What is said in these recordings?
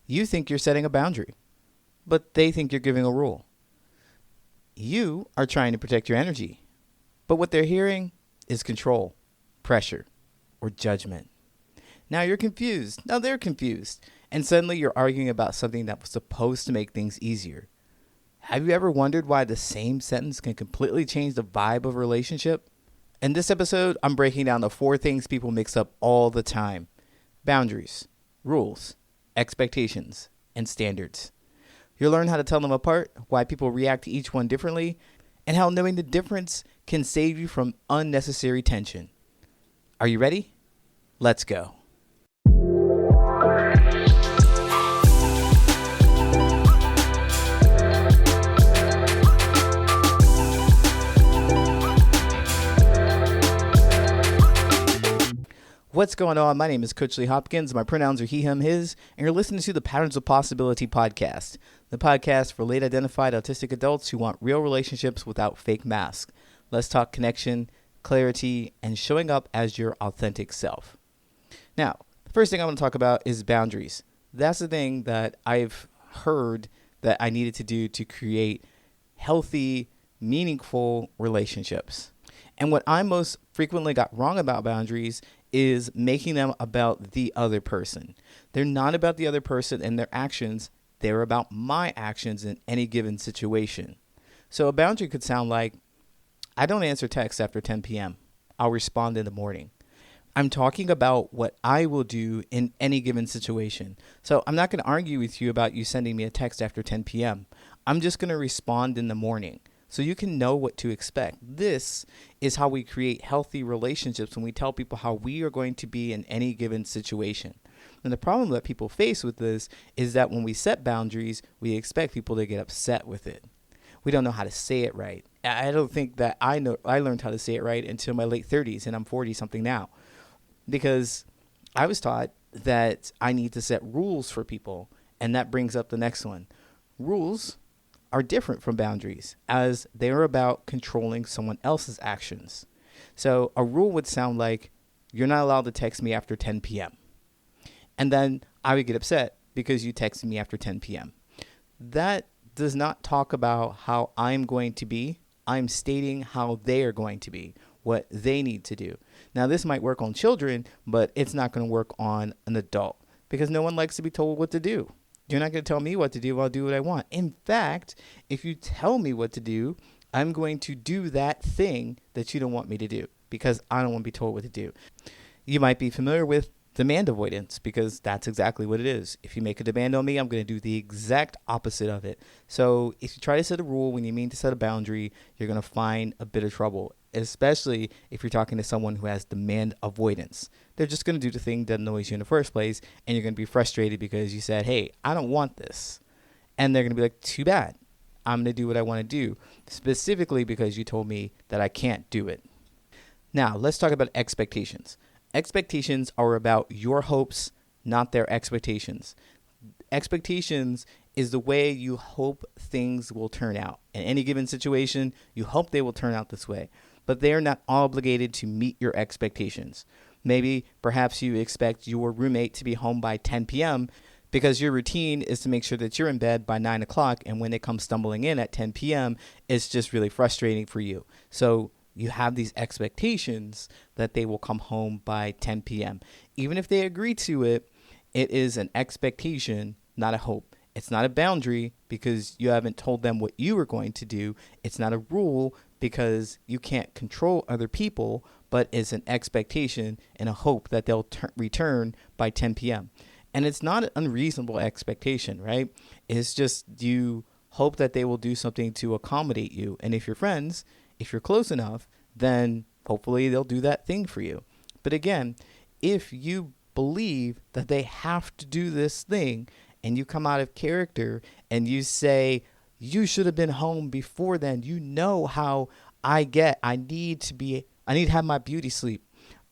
You think you're setting a boundary, but they think you're giving a rule. You are trying to protect your energy, but what they're hearing is control, pressure, or judgment. Now you're confused. Now they're confused. And suddenly you're arguing about something that was supposed to make things easier. Have you ever wondered why the same sentence can completely change the vibe of a relationship? In this episode, I'm breaking down the 4 things people mix up all the time: boundaries, rules, expectations, and standards. You'll learn how to tell them apart, why people react to each one differently, and how knowing the difference can save you from unnecessary tension. Are you ready? Let's go. What's going on? My name is Coach Lee Hopkins. My pronouns are he, him, his, and you're listening to the Patterns of Possibility podcast, the podcast for late identified autistic adults who want real relationships without fake masks. Let's talk connection, clarity, and showing up as your authentic self. Now, the first thing I want to talk about is boundaries. That's the thing that I've heard that I needed to do to create healthy, meaningful relationships. And what I most frequently got wrong about boundaries is making them about the other person. They're not about the other person and their actions. They're about my actions in any given situation. So a boundary could sound like, I don't answer texts after 10 p.m. I'll respond in the morning. I'm talking about what I will do in any given situation. So I'm not going to argue with you about you sending me a text after 10 p.m. I'm just going to respond in the morning, so you can know what to expect. This is how we create healthy relationships, when we tell people how we are going to be in any given situation. And the problem that people face with this is that when we set boundaries, we expect people to get upset with it. We don't know how to say it right. I don't think that I learned how to say it right until my late 30s, and I'm 40 something now, because I was taught that I need to set rules for people. And that brings up the next one. Rules are different from boundaries, as they are about controlling someone else's actions. So a rule would sound like, you're not allowed to text me after 10 p.m. And then I would get upset because you texted me after 10 p.m. That does not talk about how I'm going to be. I'm stating how they are going to be, what they need to do. Now, this might work on children, but it's not going to work on an adult, because no one likes to be told what to do. You're not going to tell me what to do. I'll do what I want. In fact, if you tell me what to do, I'm going to do that thing that you don't want me to do, because I don't want to be told what to do. You might be familiar with demand avoidance, because that's exactly what it is. If you make a demand on me, I'm going to do the exact opposite of it. So if you try to set a rule when you mean to set a boundary, you're going to find a bit of trouble, especially if you're talking to someone who has demand avoidance. They're just going to do the thing that annoys you in the first place, and you're going to be frustrated because you said, hey, I don't want this. And they're going to be like, too bad. I'm going to do what I want to do, specifically because you told me that I can't do it. Now, let's talk about expectations. Expectations are about your hopes, not their expectations. Expectations is the way you hope things will turn out. In any given situation, you hope they will turn out this way, but they are not obligated to meet your expectations. Maybe, perhaps you expect your roommate to be home by 10 p.m. because your routine is to make sure that you're in bed by 9 o'clock, and when they come stumbling in at 10 p.m., it's just really frustrating for you. So you have these expectations that they will come home by 10 p.m. Even if they agree to it, it is an expectation, not a hope. It's not a boundary because you haven't told them what you are going to do. It's not a rule because you can't control other people, but it's an expectation and a hope that they'll return by 10 p.m. And it's not an unreasonable expectation, right? It's just you hope that they will do something to accommodate you. And if you're friends, if you're close enough, then hopefully they'll do that thing for you. But again, if you believe that they have to do this thing and you come out of character and you say, you should have been home before then, you know how I need to have my beauty sleep,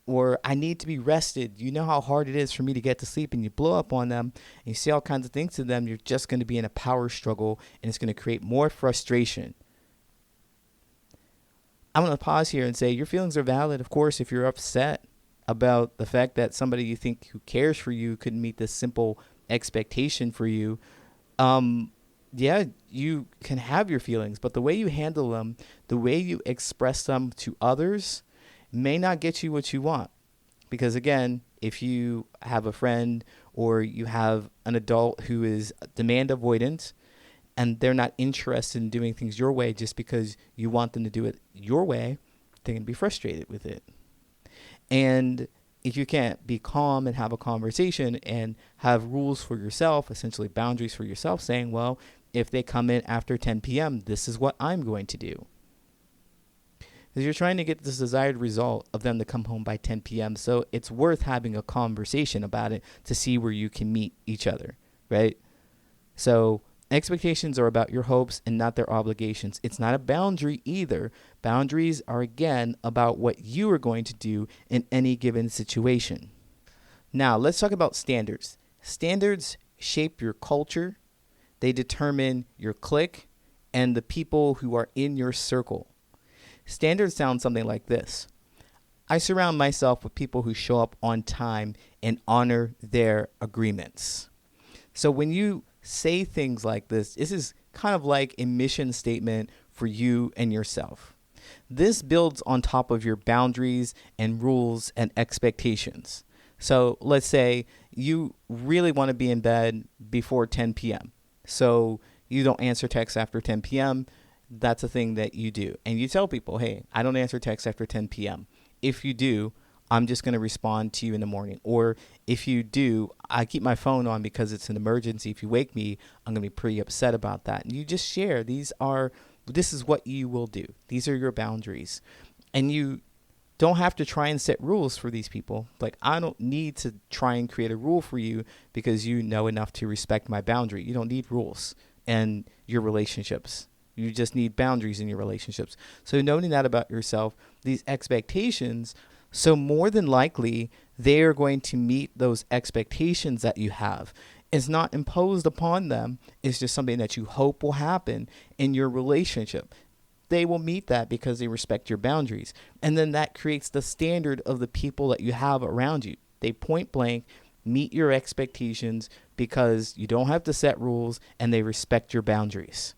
or I need to be rested. You know how hard it is for me to get to sleep, and you blow up on them and you say all kinds of things to them. You're just going to be in a power struggle, and it's going to create more frustration. I'm going to pause here and say your feelings are valid. Of course, if you're upset about the fact that somebody you think who cares for you couldn't meet this simple expectation for you, yeah, you can have your feelings, but the way you handle them, the way you express them to others may not get you what you want. Because again, if you have a friend or you have an adult who is demand avoidant and they're not interested in doing things your way just because you want them to do it your way, they can be frustrated with it. And if you can't be calm and have a conversation and have rules for yourself, essentially boundaries for yourself, saying, well, if they come in after 10 p.m., this is what I'm going to do. Because you're trying to get this desired result of them to come home by 10 p.m. So it's worth having a conversation about it to see where you can meet each other, right? So expectations are about your hopes and not their obligations. It's not a boundary either. Boundaries are, again, about what you are going to do in any given situation. Now, let's talk about standards. Standards shape your culture. They determine your clique and the people who are in your circle. Standards sound something like this. I surround myself with people who show up on time and honor their agreements. So when you say things like this is kind of like a mission statement for you and yourself. This builds on top of your boundaries and rules and expectations. So let's say you really want to be in bed before 10 p.m. So you don't answer texts after 10 p.m. That's a thing that you do. And you tell people, hey, I don't answer texts after 10 p.m. If you do, I'm just going to respond to you in the morning. Or if you do, I keep my phone on because it's an emergency. If you wake me, I'm going to be pretty upset about that. And you just share. This is what you will do. These are your boundaries. And you don't have to try and set rules for these people. Like, I don't need to try and create a rule for you because you know enough to respect my boundary. You don't need rules in your relationships. You just need boundaries in your relationships. So knowing that about yourself, these expectations, so more than likely, they are going to meet those expectations that you have. It's not imposed upon them. It's just something that you hope will happen in your relationship. They will meet that because they respect your boundaries. And then that creates the standard of the people that you have around you. They point blank meet your expectations because you don't have to set rules and they respect your boundaries.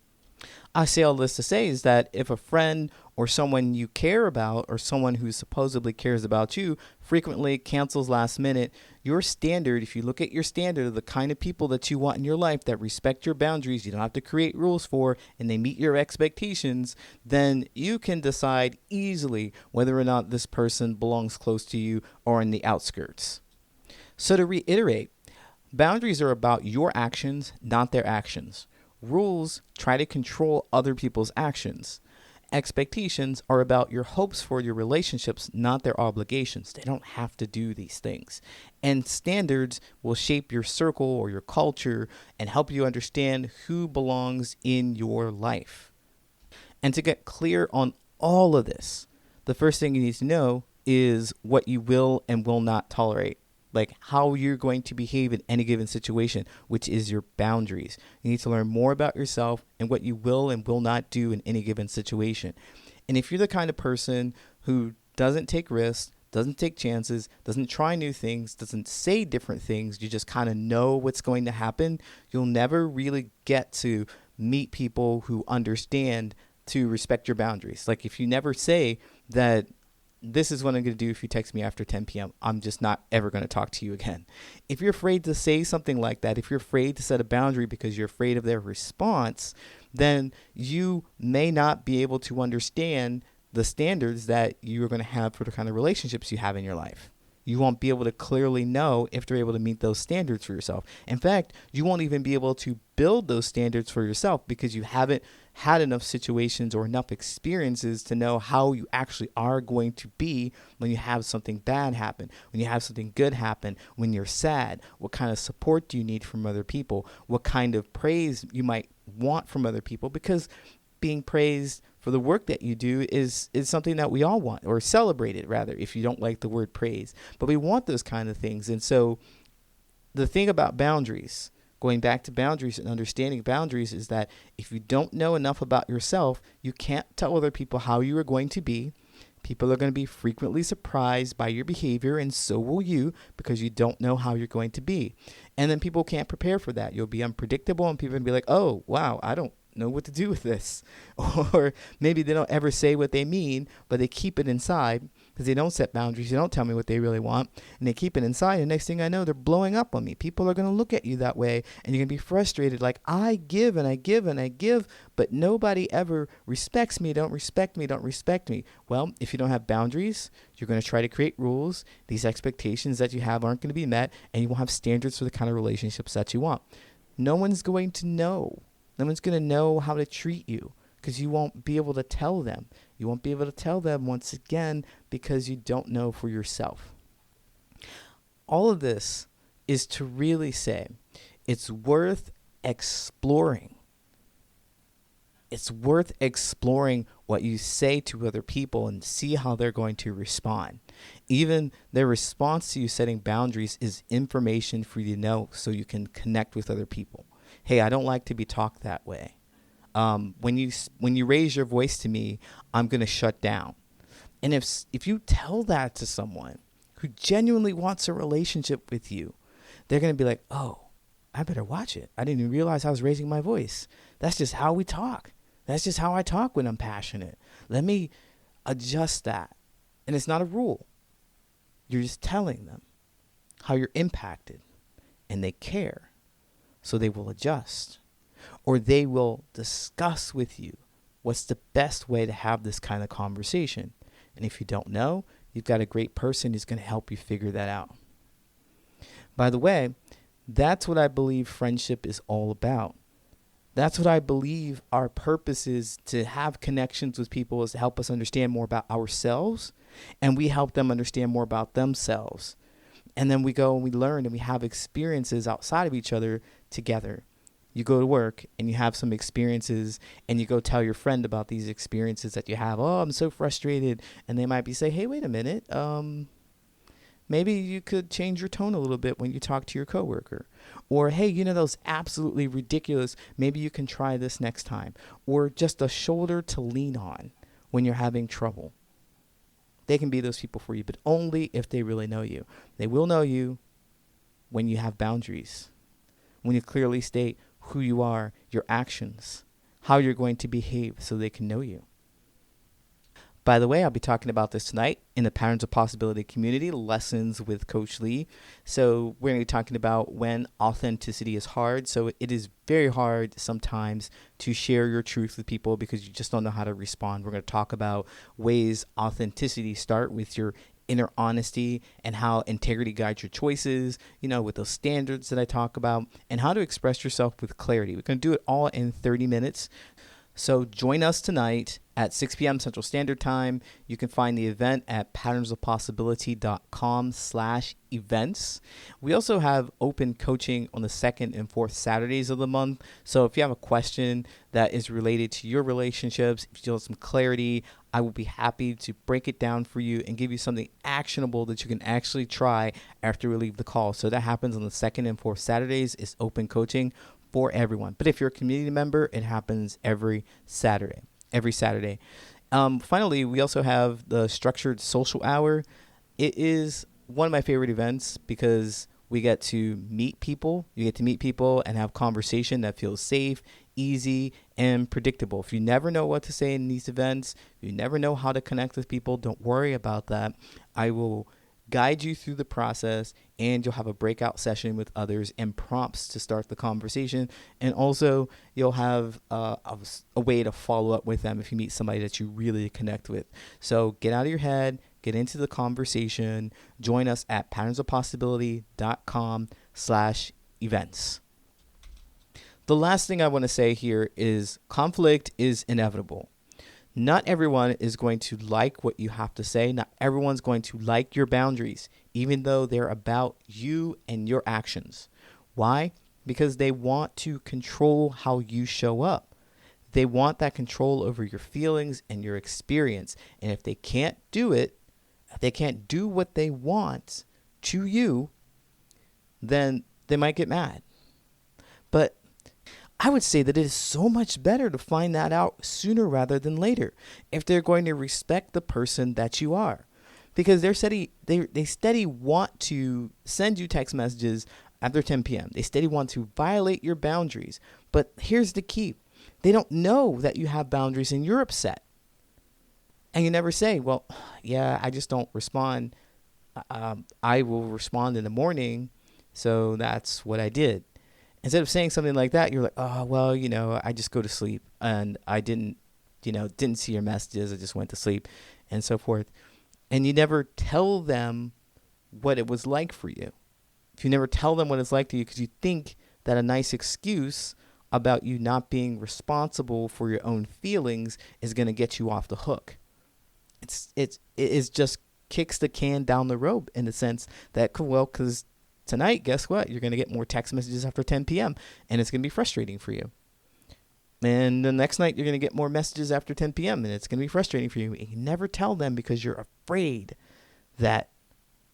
I say all this to say is that if a friend or someone you care about or someone who supposedly cares about you frequently cancels last minute, your standard, if you look at your standard of the kind of people that you want in your life that respect your boundaries, you don't have to create rules for, and they meet your expectations, then you can decide easily whether or not this person belongs close to you or in the outskirts. So to reiterate, boundaries are about your actions, not their actions. Rules try to control other people's actions. Expectations are about your hopes for your relationships, not their obligations. They don't have to do these things. And standards will shape your circle or your culture and help you understand who belongs in your life. And to get clear on all of this, the first thing you need to know is what you will and will not tolerate. Like how you're going to behave in any given situation, which is your boundaries. You need to learn more about yourself and what you will and will not do in any given situation. And if you're the kind of person who doesn't take risks, doesn't take chances, doesn't try new things, doesn't say different things, you just kind of know what's going to happen, you'll never really get to meet people who understand to respect your boundaries. Like if you never say that this is what I'm going to do if you text me after 10 p.m. I'm just not ever going to talk to you again. If you're afraid to say something like that, if you're afraid to set a boundary because you're afraid of their response, then you may not be able to understand the standards that you are going to have for the kind of relationships you have in your life. You won't be able to clearly know if they're able to meet those standards for yourself. In fact, you won't even be able to build those standards for yourself because you haven't had enough situations or enough experiences to know how you actually are going to be when you have something bad happen, when you have something good happen, when you're sad. What kind of support do you need from other people? What kind of praise you might want from other people? Because being praised for the work that you do is something that we all want, or celebrated rather, if you don't like the word praise. But we want those kind of things. And so the thing about boundaries, going back to boundaries and understanding boundaries, is that if you don't know enough about yourself, you can't tell other people how you are going to be. People are going to be frequently surprised by your behavior, and so will you, because you don't know how you're going to be. And then people can't prepare for that. You'll be unpredictable, and people are going to be like, oh, wow, I don't know what to do with this. Or maybe they don't ever say what they mean, but they keep it inside because they don't set boundaries. They don't tell me what they really want, and they keep it inside. And next thing I know, they're blowing up on me. People are going to look at you that way, and you're going to be frustrated. Like, I give and I give and I give, but nobody ever respects me, don't respect me, don't respect me. Well, if you don't have boundaries, you're going to try to create rules. These expectations that you have aren't going to be met, and you won't have standards for the kind of relationships that you want. No one's going to know. No one's going to know how to treat you because you won't be able to tell them. You won't be able to tell them once again because you don't know for yourself. All of this is to really say it's worth exploring. It's worth exploring what you say to other people and see how they're going to respond. Even their response to you setting boundaries is information for you to know so you can connect with other people. Hey, I don't like to be talked that way. When you raise your voice to me, I'm going to shut down. And if you tell that to someone who genuinely wants a relationship with you, they're going to be like, oh, I better watch it. I didn't even realize I was raising my voice. That's just how we talk. That's just how I talk when I'm passionate. Let me adjust that. And it's not a rule. You're just telling them how you're impacted, and they care. So they will adjust, or they will discuss with you what's the best way to have this kind of conversation. And if you don't know, you've got a great person who's going to help you figure that out. By the way, that's what I believe friendship is all about. That's what I believe our purpose is, to have connections with people, is to help us understand more about ourselves, and we help them understand more about themselves. And then we go and we learn and we have experiences outside of each other together. You go to work and you have some experiences, and you go tell your friend about these experiences that you have. Oh, I'm so frustrated. And they might be say, hey, wait a minute. Maybe you could change your tone a little bit when you talk to your coworker. Or, hey, that was absolutely ridiculous. Maybe you can try this next time. Or just a shoulder to lean on when you're having trouble. They can be those people for you, but only if they really know you. They will know you when you have boundaries, when you clearly state who you are, your actions, how you're going to behave so they can know you. By the way, I'll be talking about this tonight in the Patterns of Possibility community, Lessons with Coach Lee. So we're going to be talking about when authenticity is hard. So it is very hard sometimes to share your truth with people because you just don't know how to respond. We're going to talk about ways authenticity start with your inner honesty and how integrity guides your choices, with those standards that I talk about, and how to express yourself with clarity. We're going to do it all in 30 minutes. So join us tonight at 6 p.m. Central Standard Time. You can find the event at patternsofpossibility.com/events. We also have open coaching on the second and fourth Saturdays of the month. So if you have a question that is related to your relationships, if you want some clarity, I will be happy to break it down for you and give you something actionable that you can actually try after we leave the call. So that happens on the second and fourth Saturdays. It's open coaching for everyone. But if you're a community member, it happens every Saturday. Finally, we also have the structured social hour. It is one of my favorite events because we get to meet people. You get to meet people and have conversation that feels safe, easy, and predictable. If you never know what to say in these events, you never know how to connect with people, don't worry about that. I will guide you through the process, and you'll have a breakout session with others and prompts to start the conversation. And also you'll have a way to follow up with them if you meet somebody that you really connect with. So get out of your head, get into the conversation, join us at patternsofpossibility.com/events. The last thing I want to say here is conflict is inevitable. Not everyone is going to like what you have to say. Not everyone's going to like your boundaries, even though they're about you and your actions. Why? Because they want to control how you show up. They want that control over your feelings and your experience. And if they can't do it, if they can't do what they want to you, then they might get mad. But I would say that it is so much better to find that out sooner rather than later if they're going to respect the person that you are. Because they steady want to send you text messages after 10 p.m. They steady want to violate your boundaries. But here's the key. They don't know that you have boundaries and you're upset. And you never say, well, yeah, I just don't respond. I will respond in the morning. So that's what I did. Instead of saying something like that, you're like, oh, well, I just go to sleep and I didn't see your messages. I just went to sleep and so forth. And you never tell them what it was like for you. If you never tell them what it's like to you because you think that a nice excuse about you not being responsible for your own feelings is going to get you off the hook. It is just kicks the can down the road in the sense that, well, because tonight, guess what? You're going to get more text messages after 10 p.m. and it's going to be frustrating for you. And the next night, you're going to get more messages after 10 p.m. and it's going to be frustrating for you. And you never tell them because you're afraid that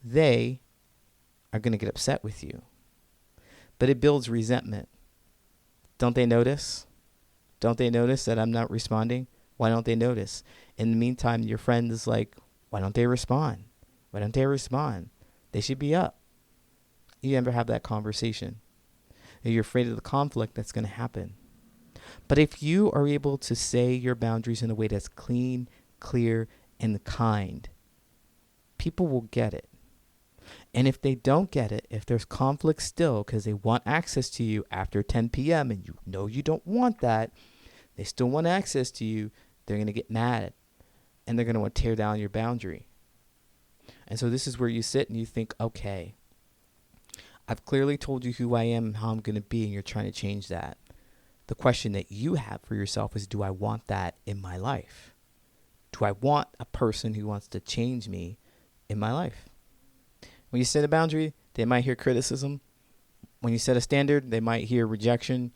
they are going to get upset with you. But it builds resentment. Don't they notice? Don't they notice that I'm not responding? Why don't they notice? In the meantime, your friend is like, why don't they respond? Why don't they respond? They should be up. You never have that conversation. You're afraid of the conflict that's going to happen. But if you are able to say your boundaries in a way that's clean, clear, and kind, people will get it. And if they don't get it, if there's conflict still because they want access to you after 10 p.m. and you know you don't want that, they still want access to you, they're going to get mad and they're going to want to tear down your boundary. And so this is where you sit and you think, okay, I've clearly told you who I am and how I'm going to be, and you're trying to change that. The question that you have for yourself is, do I want that in my life? Do I want a person who wants to change me in my life? When you set a boundary, they might hear criticism. When you set a standard, they might hear rejection.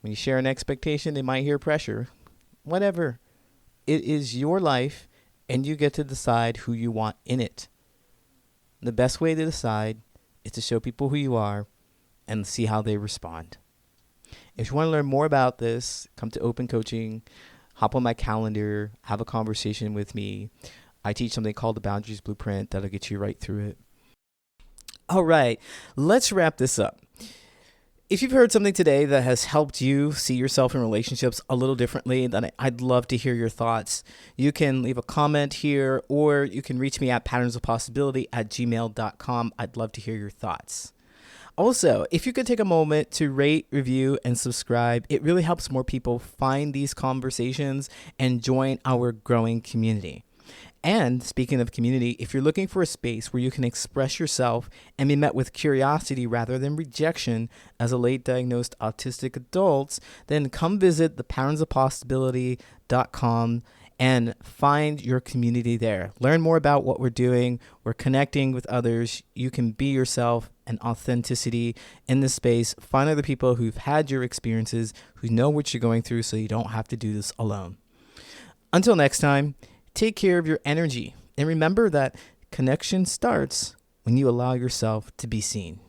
When you share an expectation, they might hear pressure. Whatever. It is your life, and you get to decide who you want in it. The best way to decide is to show people who you are and see how they respond. If you want to learn more about this, come to Open Coaching, hop on my calendar, have a conversation with me. I teach something called the Boundaries Blueprint that'll get you right through it. All right, let's wrap this up. If you've heard something today that has helped you see yourself in relationships a little differently, then I'd love to hear your thoughts. You can leave a comment here, or you can reach me at patternsofpossibility@gmail.com. I'd love to hear your thoughts. Also, if you could take a moment to rate, review, and subscribe, it really helps more people find these conversations and join our growing community. And speaking of community, if you're looking for a space where you can express yourself and be met with curiosity rather than rejection as a late diagnosed autistic adult, then come visit thepatternsofpossibility.com and find your community there. Learn more about what we're doing. We're connecting with others. You can be yourself and authenticity in this space. Find other people who've had your experiences, who know what you're going through, so you don't have to do this alone. Until next time, take care of your energy. And remember that connection starts when you allow yourself to be seen.